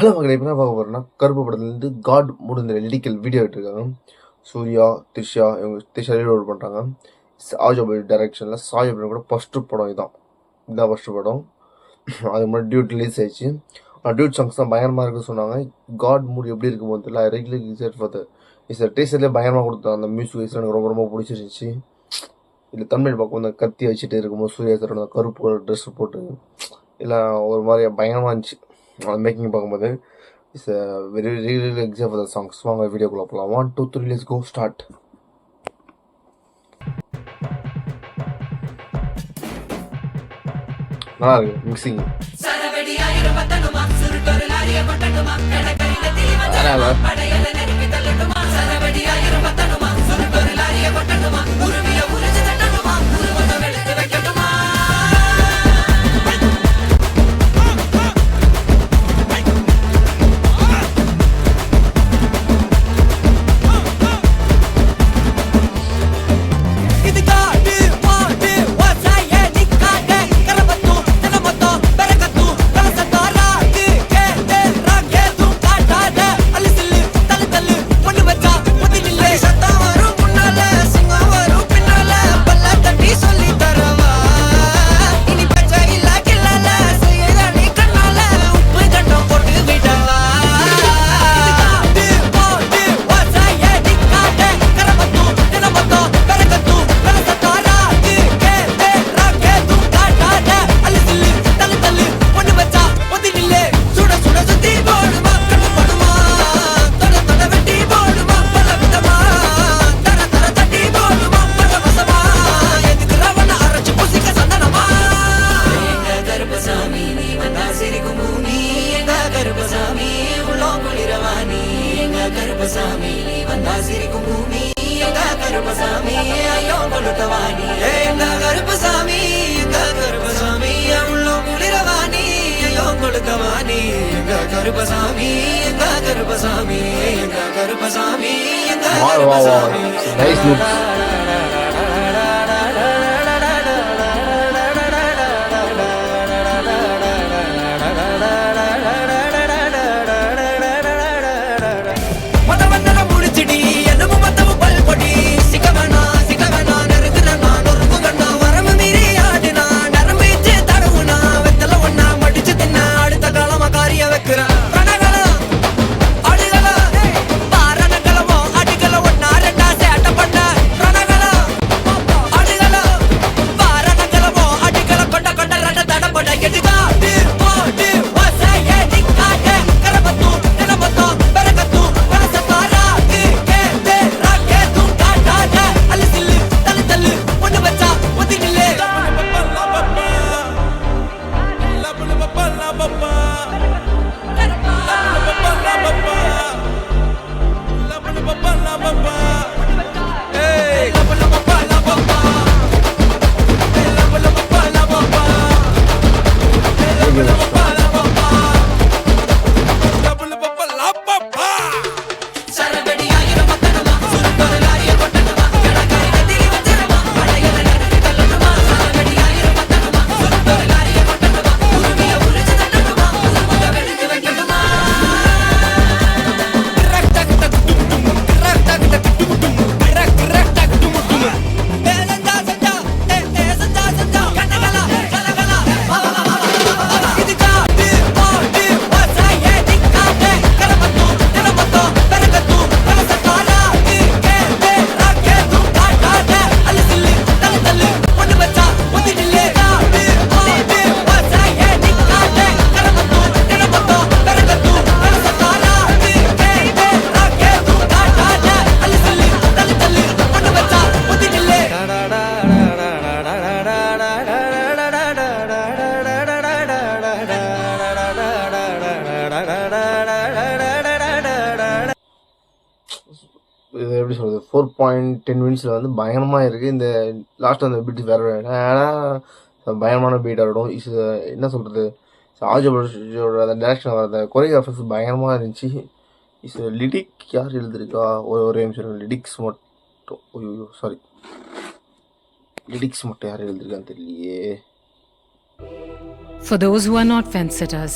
Hello மகளே, இப்போ என்ன பார்க்க போகிறோன்னா கருப்பு படத்துலேருந்து காட் முடிந்த லிரிக்கல் வீடியோ எடுத்துருக்காங்க. சூர்யா, த்ரிஷா இவங்க த்ரிஷா ரீலோட் பண்ணுறாங்க. சாஜபல் டைரக்ஷனில் சாஜபல் கூட ஃபஸ்ட்டு படம் இதுதான் ஃபஸ்ட்டு படம். அது முன்னாடி டியூட் ரிலீஸ் ஆயிடுச்சு. டியூட் சாங்ஸ் தான் பயங்கரமாக இருக்குன்னு சொன்னாங்க. காட் மூடி எப்படி இருக்கும் போது தெரியல. ரெகுலர் எக்ஸைட் ஃபார் டீசர்லேயே பயங்கரமாக கொடுத்தாங்க. அந்த மியூசிக் வைஸ் எனக்கு ரொம்ப பிடிச்சிருந்துச்சு. இல்லை தமிழ் பார்க்கும் அந்த கத்தி வச்சுட்டு இருக்கும்போது சூர்யா சாரோட கருப்பு ட்ரெஸ் போட்டு இல்லை ஒரு மாதிரி பயங்கரமாக இருந்துச்சு. மேக்கிங் பார்க்கும்போது it's very really exam for the songs. வாங்க வீடியோக்குள்ளே போகலாம். 1 2 3 லெட்ஸ் கோ ஸ்டார்ட். நல்லா இருக்கு மிக்சிங். கருப்பசாமி வந்தா சிரிக்கும் பூமி எங்க கருப்பசாமி ஐயோ கொளுத்தவாணி எங்க கருப்பசாமி உள்ள குளிரவாணி ஐயோ கொளுத்தவாணி எங்க கருப்பசாமி எங்க கருப்பசாமி இது எப்படி சொல்கிறது 4.10 மினிட்ஸில் வந்து பயங்கரமாக இருக்குது. இந்த லாஸ்ட் அந்த பீட் வேறு பயங்கரமான பீட்டாக இருக்கட்டும். என்ன சொல்கிறது, ஆஜோட அந்த டேரக்ஷன் வர அந்த கொரியோகிராஃபர்ஸ் பயங்கரமாக இருந்துச்சு. லிரிக் யார் எழுதிருக்கா? ஒரே நிமிஷம். லிரிக்ஸ் மட்டும் யார் எழுதிருக்கான்னு தெரியலையே. For those who are not fence sitters,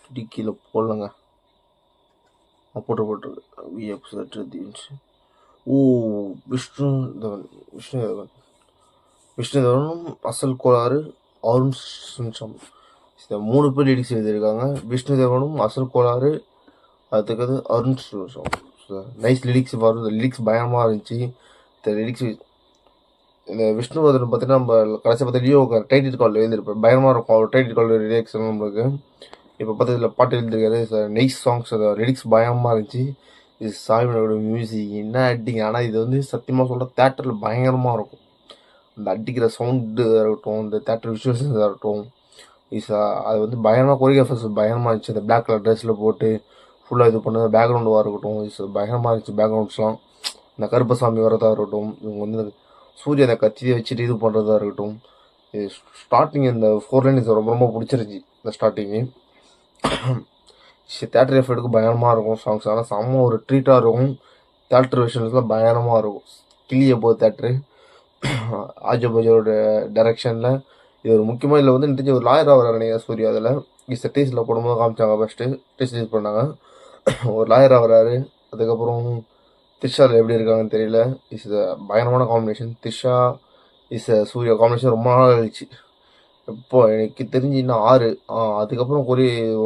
இப்படி கீழே போடலங்க. போட்டு விஎஃப் சத்யதீஷ். ஓ விஷ்ணு தவன் விஷ்ணு தவனும் அசல் கோளாறு அருண் சுன்ஷம். இந்த 3 பேர் லிரிக்ஸ் எழுதியிருக்காங்க. விஷ்ணு தேவனும் அசல் கோளாறு, அதுக்கு அருண் சுன்ஷம். நைஸ் லிரிக்ஸ் பாருங்க. லிரிக்ஸ் பயங்கரமாக இருந்துச்சு. இந்த லிரிக்ஸ் இந்த விஷ்ணுவர்தன் பார்த்தீங்கன்னா நம்ம கடைசி பார்த்தீங்களையோ டைட்டில் கால் எழுதியிருப்பேன். பயங்கரமாக இருக்கும் அவர் டைட்டில் கால் ரியாக்ஷன் நம்மளுக்கு. இப்போ பார்த்து இதில் பாட்டு எழுதிருக்காரு. Nice songs. அந்த லிரிக்ஸ் பயங்கரமாக இருந்துச்சு. இது சாய்மனோட மியூசிக் என்ன அடிங்க. ஆனால் இது வந்து சத்தியமாக சொல்கிற தேட்டரில் பயங்கரமாக இருக்கும். அந்த அடிக்கிற சவுண்டு இருக்கட்டும், இந்த தேட்டர் விஷுவல்ஸ் இருக்கட்டும், அது வந்து பயங்கரமாக கொரியோகிராஃபர்ஸ் பயங்கரமாக இருந்துச்சு. அந்த பிளாக் கலர் ட்ரெஸ்ஸில் போட்டு ஃபுல்லாக இது பண்ணது பேக்ரவுண்டாக இருக்கட்டும், பயங்கரமாக இருந்துச்சு. பேக்ரவுண்ட்ஸ்லாம் இந்த கருப்பசாமி வரதாக இருக்கட்டும், இவங்க வந்து சூர்யா அந்த கத்தியை வச்சுட்டு இது பண்ணுறதா இருக்கட்டும். இது ஸ்டார்டிங் இந்த 4 லைன் ரொம்ப ரொம்ப பிடிச்சிருந்துச்சி. இந்த ஸ்டார்டிங்கு தேட்டர் எஃபெக்ட்டுக்கு பயங்கரமாக இருக்கும் சாங்ஸ். ஆனால் செம்ம ஒரு ட்ரீட்டாக இருக்கும். தேட்டர் விஷன்ஸ்லாம் பயங்கரமாக இருக்கும். கிளியை போகுது தேட்ரு. ஆஜோபாஜோட டைரக்ஷனில் இது ஒரு முக்கியமாக இதில் வந்து நினைச்சு ஒரு லாயராக வர நினைக்கிற சூர்யா. அதில் டீஸில் போடும்போது காமிச்சாங்க. ஃபஸ்ட்டு டீஸ் யூஸ் பண்ணாங்க. ஒரு லாயராக வராரு. அதுக்கப்புறம் த்ரிஷாவில் எப்படி இருக்காங்கன்னு தெரியல. இஸ் பயங்கரமான காம்பினேஷன். த்ரிஷா சூர்யா காம்பினேஷன் ரொம்ப நாள் கழிச்சு. இப்போ எனக்கு தெரிஞ்சு இன்னும் 6 அதுக்கப்புறம்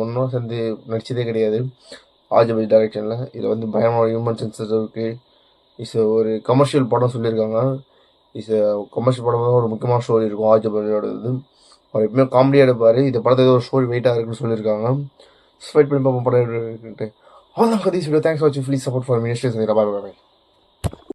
ஒன்றும் சேர்ந்து நடிச்சதே கிடையாது ஆஜபாஜ் டைரக்ஷனில். இதில் வந்து பயங்கரமான ஹியூமன் சென்சஸ் இருக்குது. ஒரு கமர்ஷியல் படம் சொல்லியிருக்காங்க. கமர்ஷியல் படம் ஒரு முக்கியமான ஸ்டோரி இருக்கும் ஆஜபாஜோட. இது அவர் எப்பவுமே காமெடியாக எடுப்பார். இந்த படத்தை ஏதோ ஒரு ஸ்டோரி வெயிட்டாக இருக்குன்னு சொல்லியிருக்காங்க. வெயிட் பண்ணி பார்ப்போம் படம் இருக்குன்ட்டு. அவ்வளோதான் கதீஸ் வீடியோ. தேங்க்ஸ் ஃபார் வாட்சிங். Please support for ministers. Bye bye.